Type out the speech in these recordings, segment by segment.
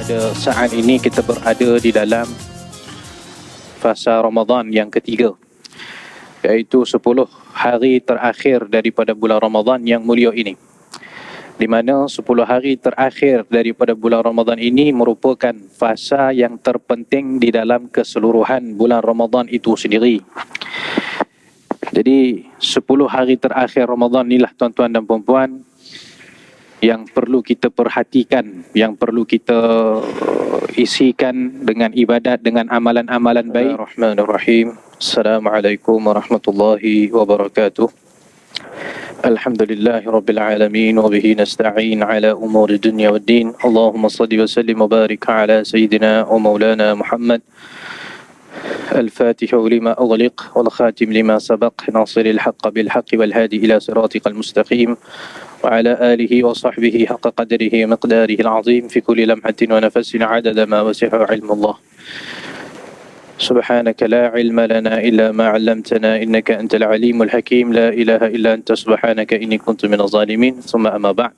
Pada saat ini kita berada di dalam fasa Ramadan yang ketiga, iaitu 10 hari terakhir daripada bulan Ramadan yang mulia ini, di mana 10 hari terakhir daripada bulan Ramadan ini merupakan fasa yang terpenting di dalam keseluruhan bulan Ramadan itu sendiri. Jadi 10 hari terakhir Ramadan inilah tuan-tuan dan puan-puan yang perlu kita perhatikan, yang perlu kita isikan dengan ibadat, dengan amalan-amalan baik. Bismillahirrahmanirrahim. Assalamualaikum warahmatullahi wabarakatuh. Alhamdulillahi rabbil alamin wa bihi nasta'in ala umuri dunya waddin. Allahumma salli wa sallim wa barik ala sayyidina wa maulana Muhammad الفاتح لما أغلق والخاتم لما سبق ناصر الحق بالحق والهادي إلى صراطك المستقيم وعلى آله وصحبه حق قدره ومقداره العظيم في كل لمحة ونفس عدد ما وسع علم الله. سبحانك لا علم لنا إلا ما علمتنا إنك أنت العليم الحكيم لا إله إلا أنت سبحانك إني كنت من الظالمين. ثم أما بعد.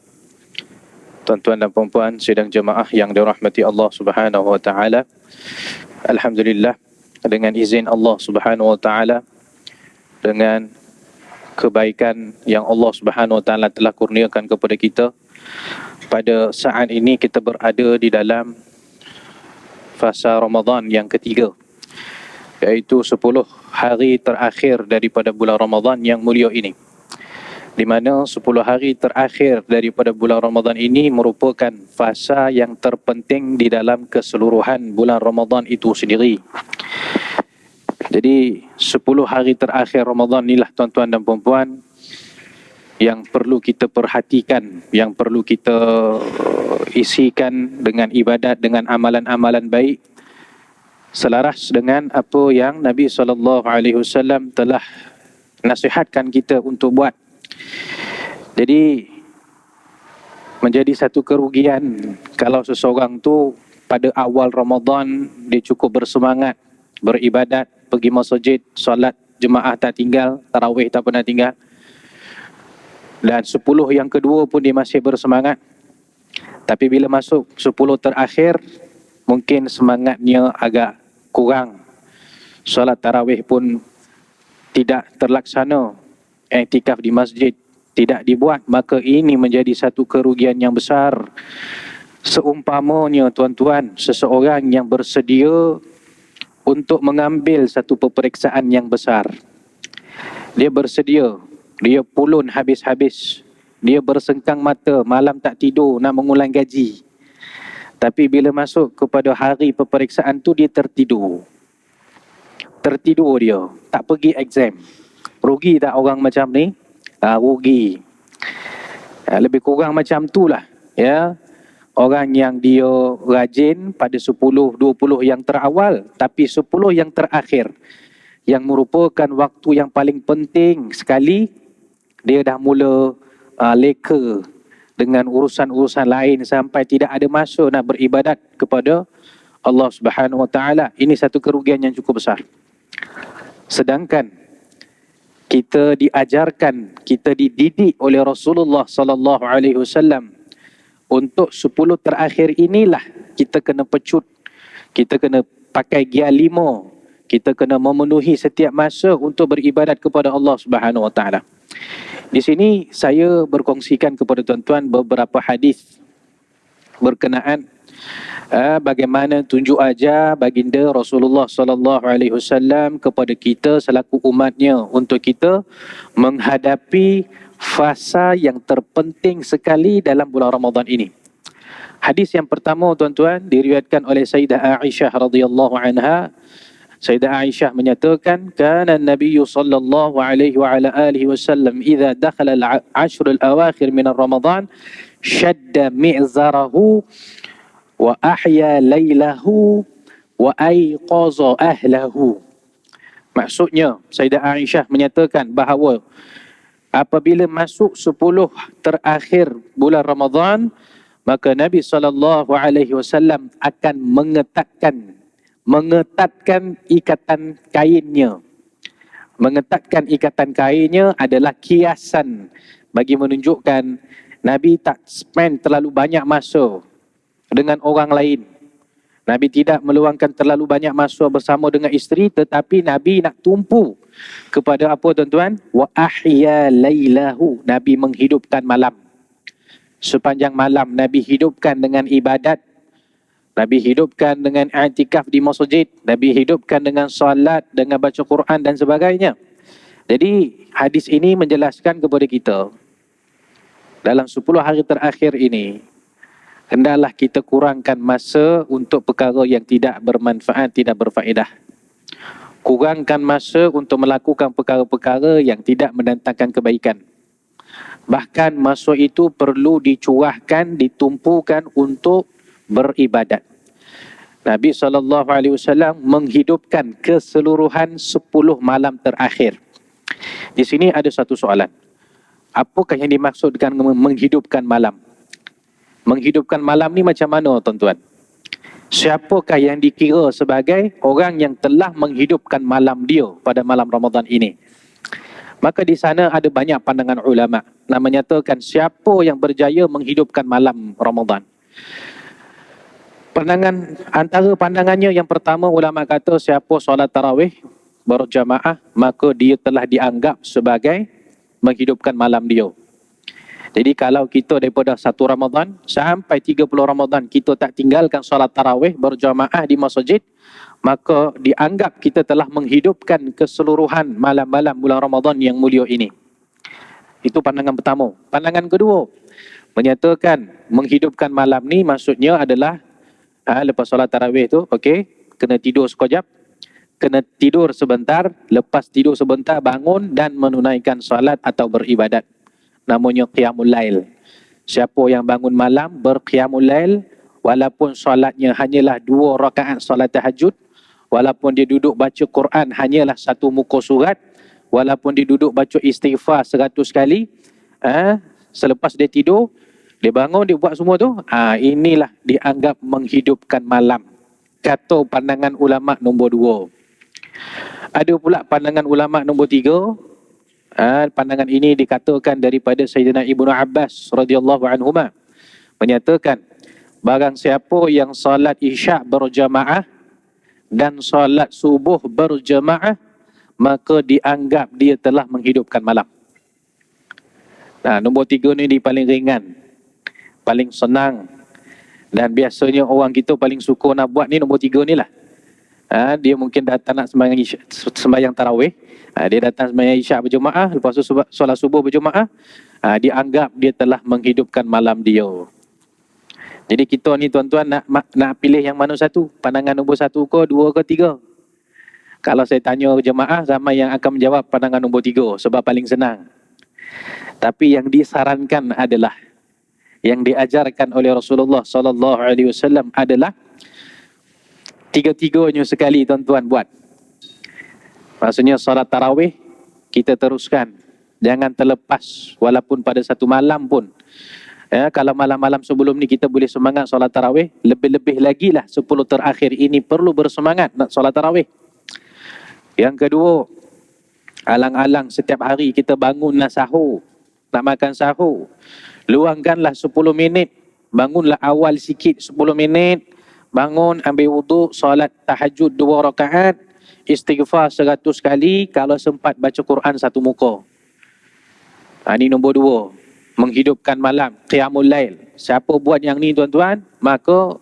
Tuan-tuan dan puan-puan sidang jemaah yang dirahmati Allah Subhanahu wa taala. Alhamdulillah, dengan izin Allah Subhanahu wa taala, dengan kebaikan yang Allah Subhanahu wa taala telah kurniakan kepada kita, pada saat ini kita berada di dalam fasa Ramadan yang ketiga, iaitu 10 hari terakhir daripada bulan Ramadan yang mulia ini, di mana 10 hari terakhir daripada bulan Ramadan ini merupakan fasa yang terpenting di dalam keseluruhan bulan Ramadan itu sendiri. Jadi 10 hari terakhir Ramadan inilah tuan-tuan dan puan-puan yang perlu kita perhatikan, yang perlu kita isikan dengan ibadat, dengan amalan-amalan baik, selaras dengan apa yang Nabi SAW telah nasihatkan kita untuk buat. Jadi menjadi satu kerugian kalau seseorang tu pada awal Ramadan dia cukup bersemangat, beribadat, pergi masjid, solat jemaah tak tinggal, tarawih tak pernah tinggal, dan 10 yang kedua pun dia masih bersemangat. Tapi bila masuk 10 terakhir, mungkin semangatnya agak kurang, solat tarawih pun tidak terlaksana, iktikaf di masjid tidak dibuat, maka ini menjadi satu kerugian yang besar. Seumpamanya tuan-tuan, seseorang yang bersedia untuk mengambil satu peperiksaan yang besar, dia bersedia, dia pulun habis-habis, dia bersengkang mata, malam tak tidur nak mengulang gaji, tapi bila masuk kepada hari peperiksaan tu dia tertidur dia, tak pergi exam. Rugi tak orang macam ni? Rugi. Lebih kurang macam tu lah, ya. Orang yang dia rajin pada 10, 20 yang terawal, tapi 10 yang terakhir, yang merupakan waktu yang paling penting sekali, dia dah mula leka dengan urusan-urusan lain sampai tidak ada masa nak beribadat kepada Allah Subhanahu wa taala. Ini satu kerugian yang cukup besar. Sedangkan kita diajarkan, kita dididik oleh Rasulullah sallallahu alaihi wasallam untuk 10 terakhir inilah kita kena pecut, kita kena pakai gia 5, kita kena memenuhi setiap masa untuk beribadat kepada Allah Subhanahu wa taala. Di sini saya berkongsikan kepada tuan-tuan beberapa hadis berkenaan bagaimana tunjuk ajar baginda Rasulullah sallallahu alaihi wasallam kepada kita selaku umatnya untuk kita menghadapi fasa yang terpenting sekali dalam bulan Ramadan ini. Hadis yang pertama tuan-tuan diriwayatkan oleh Sayyidah Aisyah radhiyallahu anha. Sayyidah Aisyah menyatakan, kana Nabi sallallahu alaihi wa ala alihi wasallam idza dakhala al-ashr al-awakhir min Ramadan shadda mi'zarahu wa ahya lailahu wa ayqaza ahlahu. Maksudnya Sayyidah Aisyah menyatakan bahawa apabila masuk 10 terakhir bulan Ramadan, maka Nabi SAW akan mengetatkan ikatan kainnya. Mengetatkan ikatan kainnya adalah kiasan bagi menunjukkan Nabi tak spend terlalu banyak masa dengan orang lain. Nabi tidak meluangkan terlalu banyak masa bersama dengan isteri, tetapi Nabi nak tumpu kepada apa tuan-tuan? Wa ahya lailahu. Nabi menghidupkan malam. Sepanjang malam Nabi hidupkan dengan ibadat. Nabi hidupkan dengan i'tikaf di masjid. Nabi hidupkan dengan solat, dengan baca Quran dan sebagainya. Jadi hadis ini menjelaskan kepada kita, dalam 10 hari terakhir ini, hendaklah kita kurangkan masa untuk perkara yang tidak bermanfaat, tidak berfaedah. Kurangkan masa untuk melakukan perkara-perkara yang tidak mendatangkan kebaikan. Bahkan masa itu perlu dicurahkan, ditumpukan untuk beribadat. Nabi SAW menghidupkan keseluruhan 10 malam terakhir. Di sini ada satu soalan. Apakah yang dimaksudkan menghidupkan malam? Menghidupkan malam ni macam mana tuan-tuan? Siapakah yang dikira sebagai orang yang telah menghidupkan malam dia pada malam Ramadan ini? Maka di sana ada banyak pandangan ulama. Nak menyatakan siapa yang berjaya menghidupkan malam Ramadan. Antara pandangannya yang pertama, ulama kata siapa solat tarawih berjamaah, maka dia telah dianggap sebagai menghidupkan malam dia. Jadi kalau kita daripada 1 Ramadan sampai 30 Ramadan kita tak tinggalkan solat tarawih berjamaah di masjid, maka dianggap kita telah menghidupkan keseluruhan malam-malam bulan Ramadan yang mulia ini. Itu pandangan pertama. Pandangan kedua, menyatakan menghidupkan malam ni maksudnya adalah lepas solat tarawih tu, kena tidur sekejap, kena tidur sebentar, lepas tidur sebentar bangun dan menunaikan solat atau beribadat. Namanya qiyamul lail. Siapa yang bangun malam berqiyamul lail, walaupun solatnya hanyalah 2 rakaat solat tahajud, walaupun dia duduk baca Quran hanyalah 1 muka surat, walaupun dia duduk baca istighfar 100 kali, selepas dia tidur, dia bangun, dia buat semua tu, inilah dianggap menghidupkan malam. Kata pandangan ulama nombor 2. Ada pula pandangan ulama nombor 3. Pandangan ini dikatakan daripada Sayyidina Ibnu Abbas radhiyallahu anhuma, menyatakan barang siapa yang salat isyak berjamaah dan salat subuh berjamaah, maka dianggap dia telah menghidupkan malam. Nombor 3 ni paling ringan, paling senang, dan biasanya orang kita paling suka nak buat ni nombor 3 ni lah. Dia mungkin datang nak sembahyang tarawih, dia datang sembahyang isyak berjemaah, lepas tu solat subuh berjemaah, dianggap dia telah menghidupkan malam dia. Jadi kita ni tuan-tuan nak pilih yang mana satu? Pandangan nombor 1 ke 2 ke 3? Kalau saya tanya jemaah, ramai yang akan menjawab pandangan nombor 3 sebab paling senang. Tapi yang disarankan adalah, yang diajarkan oleh Rasulullah SAW adalah 3-3-nya sekali tuan-tuan buat. Maksudnya solat tarawih kita teruskan, jangan terlepas walaupun pada 1 malam pun. Kalau malam-malam sebelum ni kita boleh semangat solat tarawih, lebih-lebih lagi lah 10 terakhir ini perlu bersemangat nak solat tarawih. Yang kedua, alang-alang setiap hari kita bangun nak sahur, nak makan sahur, luangkanlah 10 minit, bangunlah awal sikit 10 minit, bangun, ambil wuduk, solat tahajud 2 rakaat, istighfar 100 kali, kalau sempat baca Quran 1 muka. Ini nombor 2, menghidupkan malam, qiyamul lail. Siapa buat yang ni tuan-tuan, maka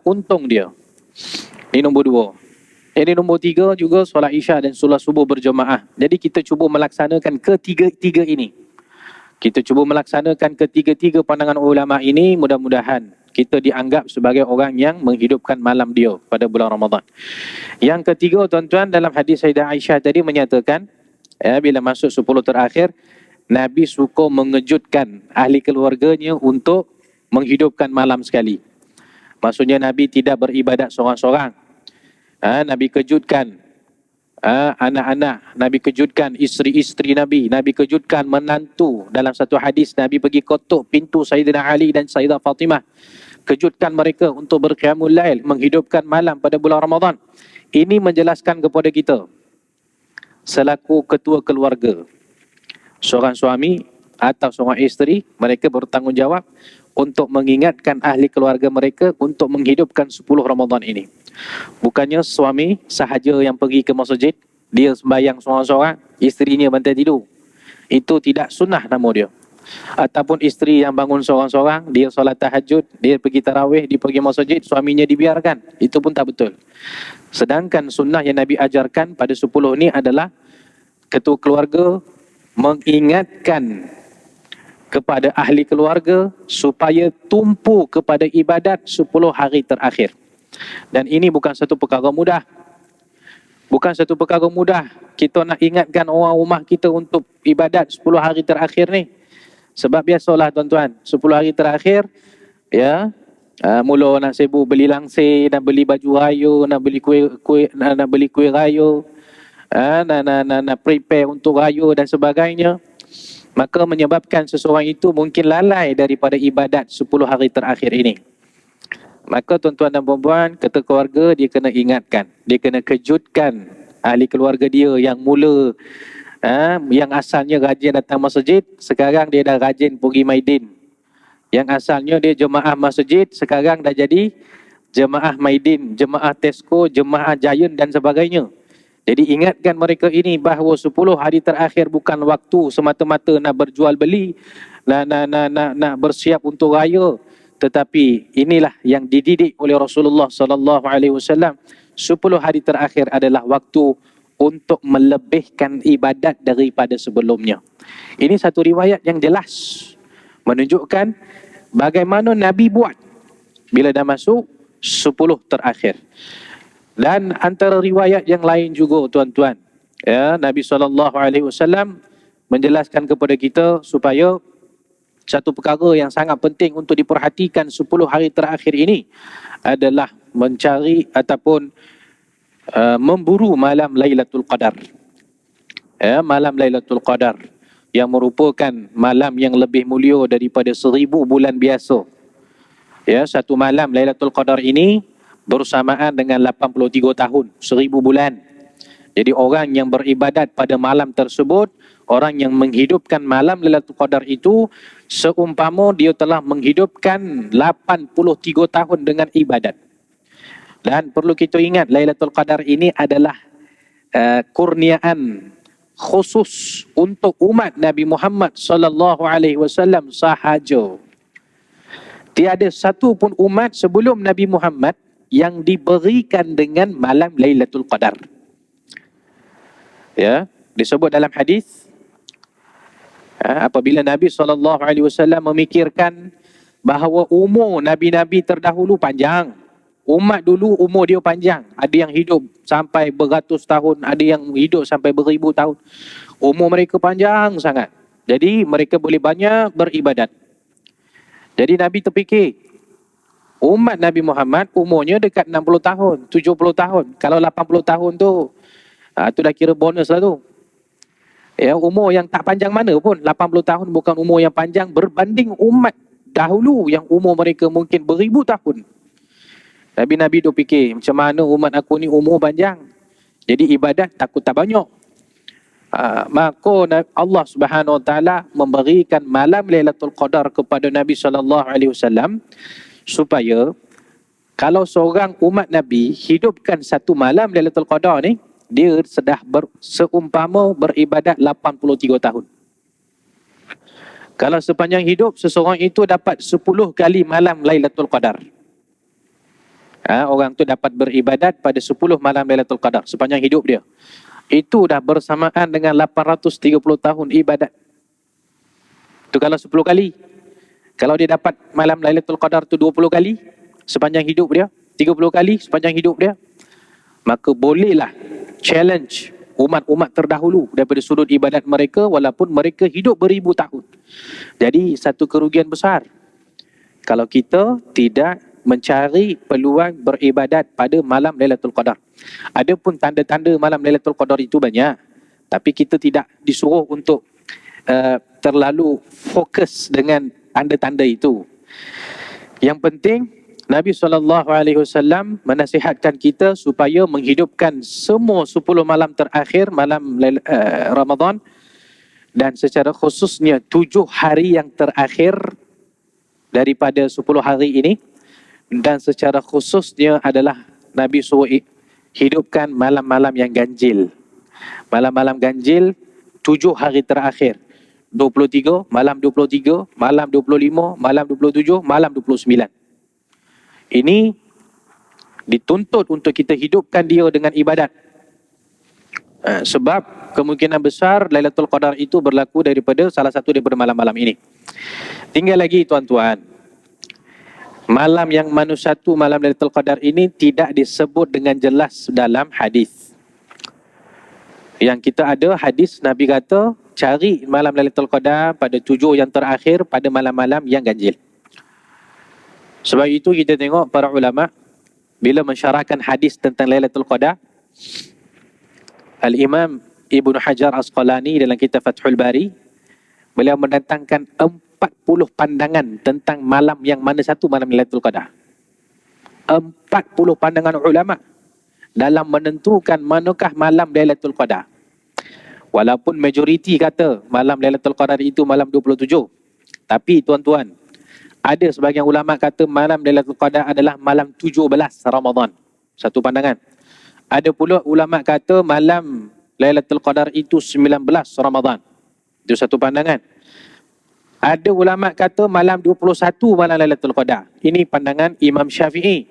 untung dia. Ini nombor 2. Ini nombor 3 juga solat isyak dan solat subuh berjemaah. Jadi kita cuba melaksanakan ketiga-tiga ini. Kita cuba melaksanakan ketiga-tiga pandangan ulama ini, mudah-mudahan kita dianggap sebagai orang yang menghidupkan malam dia pada bulan Ramadan. Yang ketiga tuan-tuan, dalam hadis Sayyidah Aisyah tadi menyatakan, bila masuk 10 terakhir, Nabi suka mengejutkan ahli keluarganya untuk menghidupkan malam sekali. Maksudnya Nabi tidak beribadat seorang-seorang. Nabi kejutkan anak-anak, Nabi kejutkan isteri-isteri Nabi, Nabi kejutkan menantu. Dalam satu hadis Nabi pergi ketuk pintu Sayyidina Ali dan Sayyidah Fatimah, kejutkan mereka untuk berqiyamul lail, menghidupkan malam pada bulan Ramadan. Ini menjelaskan kepada kita, selaku ketua keluarga, seorang suami atau seorang isteri, mereka bertanggungjawab untuk mengingatkan ahli keluarga mereka untuk menghidupkan 10 Ramadan ini. Bukannya suami sahaja yang pergi ke masjid, dia sembahyang seorang-seorang, isterinya bantai tidur. Itu tidak sunnah nama dia. Ataupun isteri yang bangun seorang-seorang, dia solat tahajud, dia pergi tarawih, dia pergi masjid, suaminya dibiarkan. Itu pun tak betul. Sedangkan sunnah yang Nabi ajarkan pada 10 ni adalah ketua keluarga mengingatkan kepada ahli keluarga supaya tumpu kepada ibadat 10 hari terakhir. Dan ini bukan satu perkara mudah. Bukan satu perkara mudah kita nak ingatkan orang rumah kita untuk ibadat 10 hari terakhir ni. Sebab biasalah tuan-tuan, 10 hari terakhir, ya, mula nak sibuk beli langsir, nak beli baju raya, nak beli kuih raya, nak prepare untuk raya dan sebagainya. Maka menyebabkan seseorang itu mungkin lalai daripada ibadat 10 hari terakhir ini. Maka tuan-tuan dan puan-puan, kata keluarga, dia kena ingatkan, dia kena kejutkan ahli keluarga dia yang mula yang asalnya rajin datang masjid, sekarang dia dah rajin pergi maidin. Yang asalnya dia jemaah masjid, sekarang dah jadi jemaah maidin, jemaah Tesco, jemaah Giant dan sebagainya. Jadi ingatkan mereka ini bahawa 10 hari terakhir bukan waktu semata-mata nak berjual beli, nak bersiap untuk raya. Tetapi inilah yang dididik oleh Rasulullah sallallahu alaihi wasallam. 10 hari terakhir adalah waktu untuk melebihkan ibadat daripada sebelumnya. Ini satu riwayat yang jelas menunjukkan bagaimana Nabi buat bila dah masuk 10 terakhir. Dan antara riwayat yang lain juga tuan-tuan, ya, Nabi sallallahu alaihi wasallam menjelaskan kepada kita supaya satu perkara yang sangat penting untuk diperhatikan 10 hari terakhir ini adalah mencari ataupun memburu malam Lailatul Qadar. Ya, malam Lailatul Qadar yang merupakan malam yang lebih mulia daripada 1000 bulan biasa. Ya, satu malam Lailatul Qadar ini bersamaan dengan 83 tahun, 1000 bulan. Jadi orang yang beribadat pada malam tersebut, orang yang menghidupkan malam Lailatul Qadar itu seumpama dia telah menghidupkan 83 tahun dengan ibadat. Dan perlu kita ingat, Lailatul Qadar ini adalah kurniaan khusus untuk umat Nabi Muhammad sallallahu alaihi wasallam sahaja. Tiada satu pun umat sebelum Nabi Muhammad yang diberikan dengan malam Lailatul Qadar. Ya, disebut dalam hadis, apabila Nabi SAW memikirkan bahawa umur Nabi-Nabi terdahulu panjang, umat dulu umur dia panjang, ada yang hidup sampai beratus tahun, ada yang hidup sampai beribu tahun, umur mereka panjang sangat, jadi mereka boleh banyak beribadat. Jadi Nabi terfikir, umat Nabi Muhammad umurnya dekat 60 tahun, 70 tahun, kalau 80 tahun tu tu dah kira bonus lah tu. Ya, umur yang tak panjang mana pun, 80 tahun bukan umur yang panjang berbanding umat dahulu yang umur mereka mungkin beribu tahun. Nabi-Nabi tu fikir, macam mana umat aku ni umur panjang, jadi ibadat takut tak banyak. Maka Allah Subhanahu Wa Taala memberikan malam Lailatul Qadar kepada Nabi sallallahu alaihi wasallam supaya kalau seorang umat Nabi hidupkan satu malam Lailatul Qadar ni, dia sudah seumpama beribadat 83 tahun. Kalau sepanjang hidup seseorang itu dapat 10 kali malam Lailatul Qadar, orang tu dapat beribadat pada 10 malam Lailatul Qadar sepanjang hidup dia. Itu dah bersamaan dengan 830 tahun ibadat. Itu kalau 10 kali. Kalau dia dapat malam Lailatul Qadar tu 20 kali sepanjang hidup dia, 30 kali sepanjang hidup dia, maka bolehlah challenge umat-umat terdahulu daripada sudut ibadat mereka walaupun mereka hidup beribu tahun. Jadi satu kerugian besar kalau kita tidak mencari peluang beribadat pada malam Lailatul Qadar. Adapun tanda-tanda malam Lailatul Qadar itu banyak, tapi kita tidak disuruh untuk terlalu fokus dengan tanda-tanda itu. Yang penting Nabi SAW menasihatkan kita supaya menghidupkan semua 10 malam terakhir, malam Ramadan, dan secara khususnya 7 hari yang terakhir daripada 10 hari ini, dan secara khususnya adalah Nabi suruh hidupkan malam-malam yang ganjil. Malam-malam ganjil 7 hari terakhir. 23, malam 23, malam 25, malam 27, malam 29. Ini dituntut untuk kita hidupkan dia dengan ibadat. Sebab kemungkinan besar Lailatul Qadar itu berlaku daripada salah satu daripada malam-malam ini. Tinggal lagi tuan-tuan, malam yang mana satu malam Lailatul Qadar ini tidak disebut dengan jelas dalam hadis. Yang kita ada hadis Nabi kata cari malam Lailatul Qadar pada 7 yang terakhir pada malam-malam yang ganjil. Sebab itu kita tengok para ulama bila mensyarahkan hadis tentang Lailatul Qadar, Al-Imam Ibnu Hajar Asqalani dalam kitab Fathul Bari, beliau mendatangkan 40 pandangan tentang malam yang mana satu malam Lailatul Qadar. 40 pandangan ulama dalam menentukan manakah malam Lailatul Qadar. Walaupun majoriti kata malam Lailatul Qadar itu malam 27. Tapi tuan-tuan, ada sebahagian ulama kata malam Lailatul Qadar adalah malam 17 Ramadan. Satu pandangan. Ada pula ulama kata malam Lailatul Qadar itu 19 Ramadan. Itu satu pandangan. Ada ulama kata malam 21 malam Lailatul Qadar. Ini pandangan Imam Syafi'i.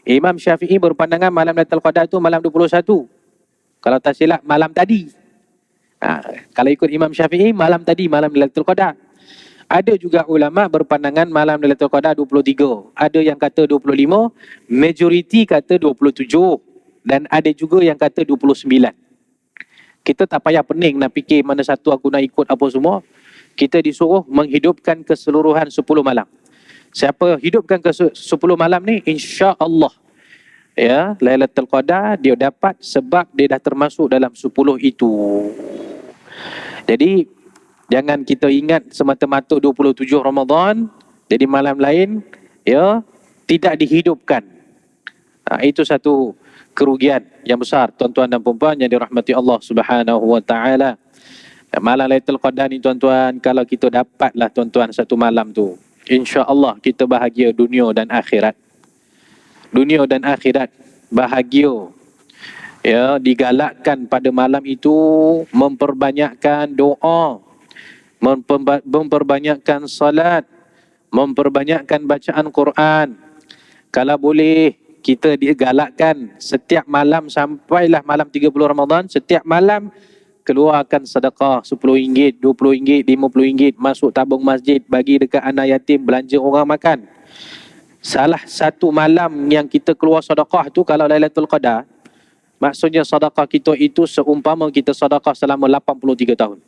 Imam Syafi'i berpandangan malam Lailatul Qadar itu malam 21. Kalau tak silap malam tadi. Kalau ikut Imam Syafi'i malam tadi malam Lailatul Qadar. Ada juga ulama berpandangan malam Lailatul Qadar 23. Ada yang kata 25, majoriti kata 27 dan ada juga yang kata 29. Kita tak payah pening nak fikir mana satu aku nak ikut apa semua. Kita disuruh menghidupkan keseluruhan 10 malam. Siapa hidupkan ke 10 malam ni, insya-Allah ya, Lailatul Qadar dia dapat sebab dia dah termasuk dalam 10 itu. Jadi jangan kita ingat semata-mata 27 Ramadan jadi malam lain ya tidak dihidupkan. Itu satu kerugian yang besar tuan-tuan dan puan-puan yang dirahmati Allah Subhanahu wa taala. Malam Lailatul Qadar ni tuan-tuan, kalau kita dapatlah tuan-tuan satu malam tu, insya-Allah kita bahagia dunia dan akhirat. Dunia dan akhirat bahagia. Ya, digalakkan pada malam itu memperbanyakkan doa, memperbanyakkan salat, memperbanyakkan bacaan Quran. Kalau boleh kita digalakkan setiap malam sampailah malam 30 Ramadan, setiap malam keluarkan sedekah RM10, RM20, RM50, masuk tabung masjid, bagi dekat anak yatim, belanja orang makan. Salah satu malam yang kita keluar sedekah tu kalau Lailatul Qadar, maksudnya sedekah kita itu seumpama kita sedekah selama 83 tahun.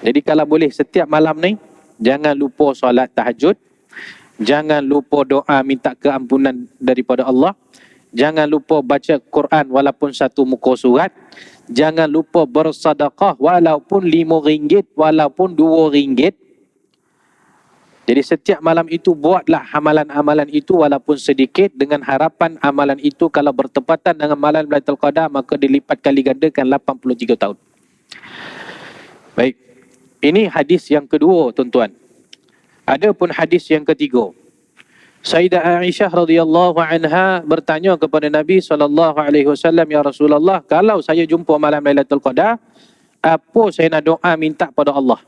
Jadi kalau boleh setiap malam ni, jangan lupa solat tahajud, jangan lupa doa minta keampunan daripada Allah, jangan lupa baca Quran walaupun satu muka surat, jangan lupa bersedekah walaupun RM5, walaupun RM2. Jadi setiap malam itu buatlah amalan-amalan itu walaupun sedikit, dengan harapan amalan itu kalau bertepatan dengan malam Lailatul Qadar maka dilipat kali gandakan 83 tahun. Baik. Ini hadis yang kedua tuan-tuan. Adapun hadis yang ketiga. Sayyidah Aisyah radhiyallahu anha bertanya kepada Nabi SAW, ya Rasulullah, kalau saya jumpa malam Lailatul Qadar, apa saya nak doa minta pada Allah?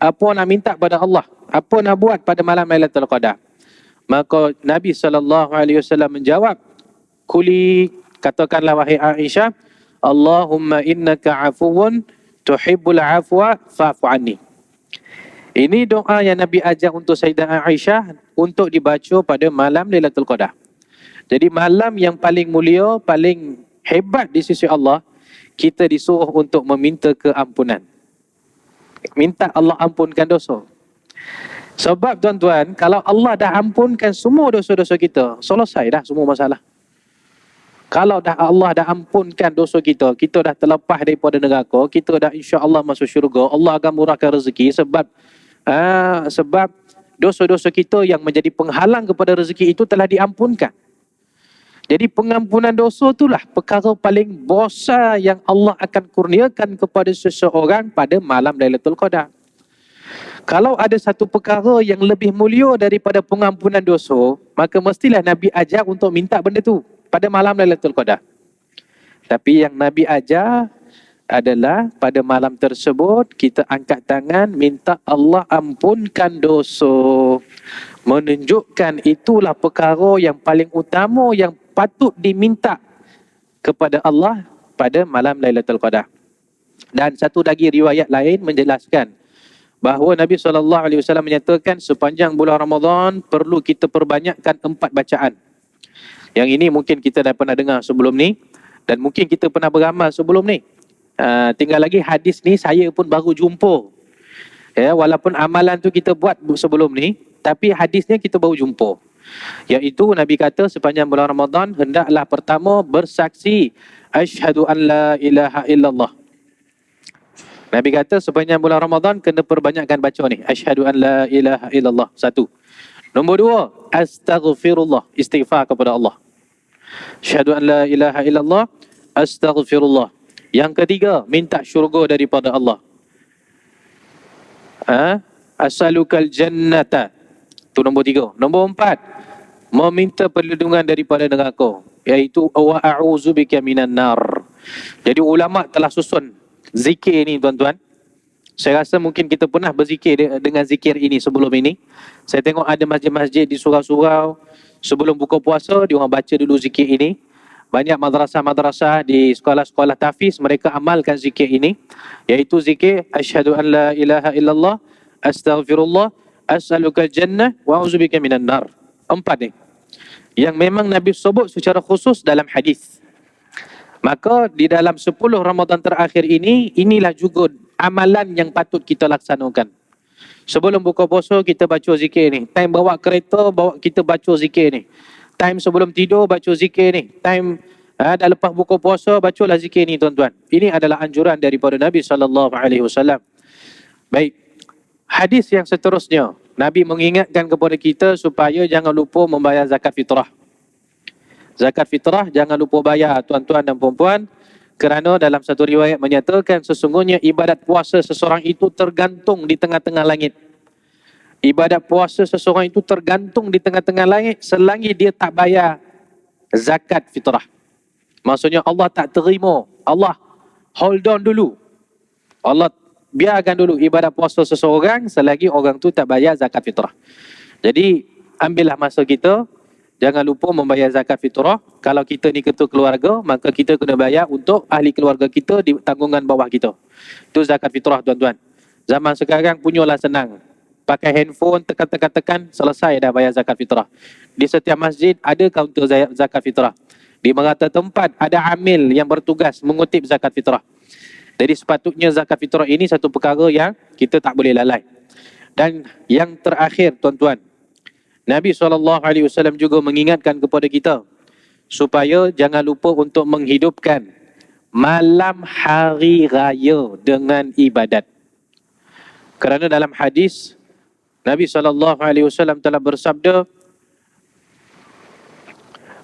Apa nak minta pada Allah? Apa nak buat pada malam Lailatul Qadar? Maka Nabi SAW menjawab, Kuli, katakanlah wahai Aisyah, Allahumma innaka afuwun tuhibbul afwa fa'fu anni. Ini doa yang Nabi ajar untuk Sayyidah Aisyah untuk dibaca pada malam Lailatul Qadar. Jadi malam yang paling mulia, paling hebat di sisi Allah, kita disuruh untuk meminta keampunan. Minta Allah ampunkan dosa. Sebab tuan-tuan, kalau Allah dah ampunkan semua dosa-dosa kita, selesai dah semua masalah. Kalau dah Allah dah ampunkan dosa kita, kita dah terlepas daripada neraka, kita dah insya-Allah masuk syurga, Allah akan murahkan rezeki sebab dosa-dosa kita yang menjadi penghalang kepada rezeki itu telah diampunkan. Jadi pengampunan dosa itulah perkara paling besar yang Allah akan kurniakan kepada seseorang pada malam Lailatul Qadar. Kalau ada satu perkara yang lebih mulia daripada pengampunan dosa, maka mestilah Nabi ajar untuk minta benda tu pada malam Lailatul Qadar. Tapi yang Nabi ajar adalah pada malam tersebut kita angkat tangan minta Allah ampunkan dosa. Menunjukkan itulah perkara yang paling utama yang patut diminta kepada Allah pada malam Lailatul Qadar. Dan satu lagi riwayat lain menjelaskan bahawa Nabi SAW menyatakan sepanjang bulan Ramadan perlu kita perbanyakkan 4 bacaan. Yang ini mungkin kita dah pernah dengar sebelum ni dan mungkin kita pernah beramal sebelum ni. Tinggal lagi hadis ni saya pun baru jumpa. Ya, walaupun amalan tu kita buat sebelum ni, tapi hadisnya kita baru jumpa. Iaitu Nabi kata sepanjang bulan Ramadan hendaklah pertama bersaksi asyhadu an la ilaha illallah. Nabi kata sepanjang bulan Ramadan kena perbanyakkan baca ni asyhadu an la ilaha illallah. Satu. Nombor 2, astaghfirullah, istighfar kepada Allah. Asyhadu an la ilaha illallah, astaghfirullah. Yang ketiga, minta syurga daripada Allah. As'alukal jannata. Itu nombor 3. Nombor 4, meminta perlindungan daripada neraka, iaitu wa a'udzubika minan nar. Jadi ulama telah susun zikir ni tuan-tuan. Saya rasa mungkin kita pernah berzikir dengan zikir ini sebelum ini. Saya tengok ada masjid-masjid di surau-surau sebelum buka puasa dia orang baca dulu zikir ini. Banyak madrasah-madrasah di sekolah-sekolah tahfiz mereka amalkan zikir ini, iaitu zikir asyhadu an la ilaha illallah, astaghfirullah, as'alukal jannah wa a'udzubika minan nar. 4 ni yang memang Nabi sebut secara khusus dalam hadis. Maka di dalam 10 Ramadan terakhir ini, inilah juga amalan yang patut kita laksanakan. Sebelum buka puasa kita baca zikir ni. Time bawa kereta kita baca zikir ni. Time sebelum tidur baca zikir ni. Time dah lepas buka puasa bacalah zikir ni tuan-tuan. Ini adalah anjuran daripada Nabi SAW. Baik. Hadis yang seterusnya, Nabi mengingatkan kepada kita supaya jangan lupa membayar zakat fitrah. Zakat fitrah jangan lupa bayar tuan-tuan dan puan-puan, kerana dalam satu riwayat menyatakan sesungguhnya ibadat puasa seseorang itu tergantung di tengah-tengah langit. Ibadat puasa seseorang itu tergantung di tengah-tengah langit selagi dia tak bayar zakat fitrah. Maksudnya Allah tak terima. Allah hold on dulu. Allah biarkan dulu ibadat puasa seseorang selagi orang tu tak bayar zakat fitrah. Jadi ambillah masa kita. Jangan lupa membayar zakat fitrah. Kalau kita ni ketua keluarga, maka kita kena bayar untuk ahli keluarga kita di tanggungan bawah kita. Itu zakat fitrah tuan-tuan. Zaman sekarang punyalah senang. Pakai handphone, tekan, selesai dah bayar zakat fitrah. Di setiap masjid ada kaunter zakat fitrah. Di merata tempat ada amil yang bertugas mengutip zakat fitrah. Jadi sepatutnya zakat fitrah ini satu perkara yang kita tak boleh lalai. Dan yang terakhir tuan-tuan, Nabi SAW juga mengingatkan kepada kita supaya jangan lupa untuk menghidupkan malam hari raya dengan ibadat. Kerana dalam hadis Nabi SAW telah bersabda,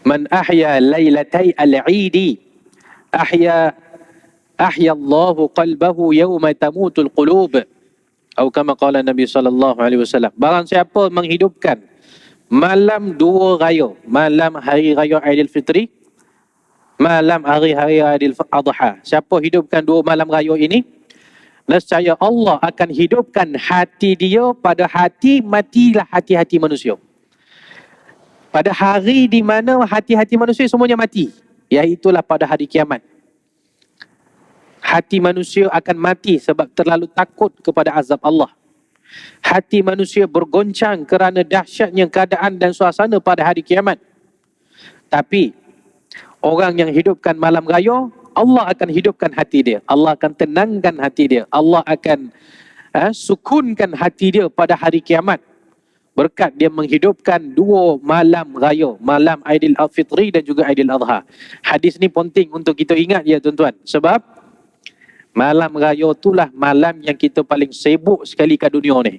"Man ahya lailatai al-'idi, ahya Allahu qalbahu yawma tamutul qulub." Atau kama qala Nabi SAW. Barang siapa menghidupkan malam 2 raya, malam hari raya Aidilfitri, malam hari raya Aidil Adha. Siapa hidupkan 2 malam raya ini, nescaya Allah akan hidupkan hati dia pada hati matilah hati-hati manusia. Pada hari di mana hati-hati manusia semuanya mati, iaitulah pada hari kiamat. Hati manusia akan mati sebab terlalu takut kepada azab Allah. Hati manusia bergoncang kerana dahsyatnya keadaan dan suasana pada hari kiamat. Tapi orang yang hidupkan malam raya, Allah akan hidupkan hati dia. Allah akan tenangkan hati dia. Allah akan sukunkan hati dia pada hari kiamat. Berkat dia menghidupkan 2 malam raya. Malam Aidil Fitri dan juga Aidil Adha. Hadis ni penting untuk kita ingat ya tuan-tuan. Sebab malam raya itulah malam yang kita paling sibuk sekali kat dunia ni.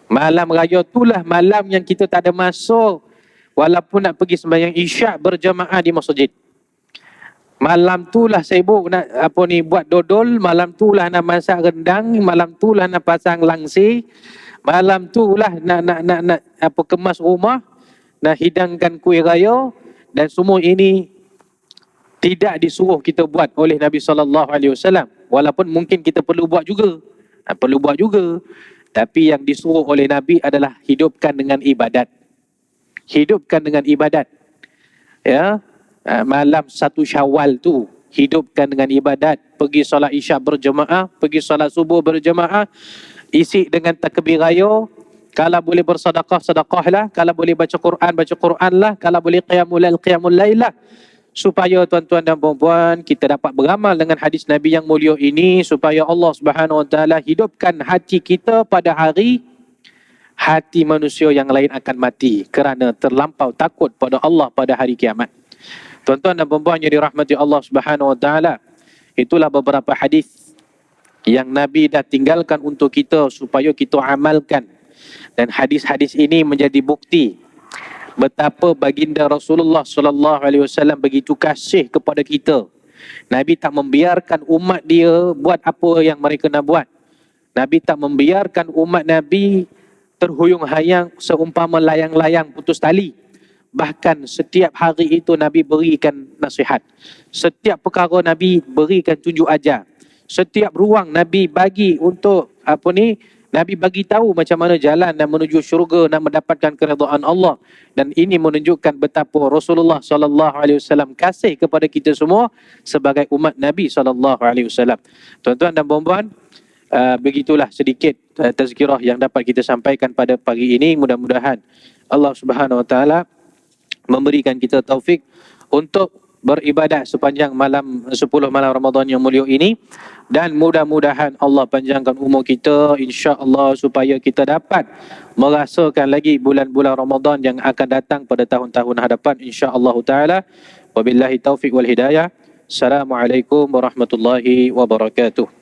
Malam raya itulah malam yang kita tak ada masa walaupun nak pergi sembahyang isyak berjamaah di masjid. Malam tu lah sibuk nak buat dodol, malam tu lah nak masak rendang, malam tu lah nak pasang langsir, malam tu lah nak kemas rumah, nak hidangkan kuih raya, dan semua ini tidak disuruh kita buat oleh Nabi sallallahu alaihi wasallam. Walaupun mungkin kita perlu buat juga. Tapi yang disuruh oleh Nabi adalah hidupkan dengan ibadat. Hidupkan dengan ibadat. Ya. Malam 1 Syawal tu hidupkan dengan ibadat, pergi solat isyak berjemaah, pergi solat subuh berjemaah, isi dengan takbir raya, kalau boleh bersedekah sedekahlah, kalau boleh baca Quran lah, kalau boleh qiyamul lail lah, supaya tuan-tuan dan puan-puan kita dapat beramal dengan hadis Nabi yang mulia ini, supaya Allah Subhanahu Wa Taala hidupkan hati kita pada hari hati manusia yang lain akan mati kerana terlampau takut pada Allah pada hari kiamat. Tuan-tuan dan puan-puan yang dirahmati Allah Subhanahu Wa Taala, itulah beberapa hadis yang Nabi dah tinggalkan untuk kita supaya kita amalkan. Dan hadis-hadis ini menjadi bukti betapa baginda Rasulullah sallallahu alaihi wasallam begitu kasih kepada kita. Nabi tak membiarkan umat dia buat apa yang mereka nak buat. Nabi tak membiarkan umat Nabi terhuyung-hayang seumpama layang-layang putus tali. Bahkan setiap hari itu Nabi berikan nasihat. Setiap perkara Nabi berikan tunjuk ajar. Setiap ruang Nabi bagi untuk Nabi bagi tahu macam mana jalan dan menuju syurga dan mendapatkan keridhaan Allah. Dan ini menunjukkan betapa Rasulullah sallallahu alaihi wasallam kasih kepada kita semua sebagai umat Nabi sallallahu alaihi wasallam. Tuan-tuan dan puan-puan, begitulah sedikit tazkirah yang dapat kita sampaikan pada pagi ini. Mudah-mudahan Allah Subhanahu Wa Taala memberikan kita taufik untuk beribadat sepanjang malam 10 malam Ramadan yang mulia ini, dan mudah-mudahan Allah panjangkan umur kita insya-Allah supaya kita dapat merasakan lagi bulan-bulan Ramadan yang akan datang pada tahun-tahun hadapan insya-Allah taala. Wabillahi taufik wal hidayah. Assalamualaikum warahmatullahi wabarakatuh.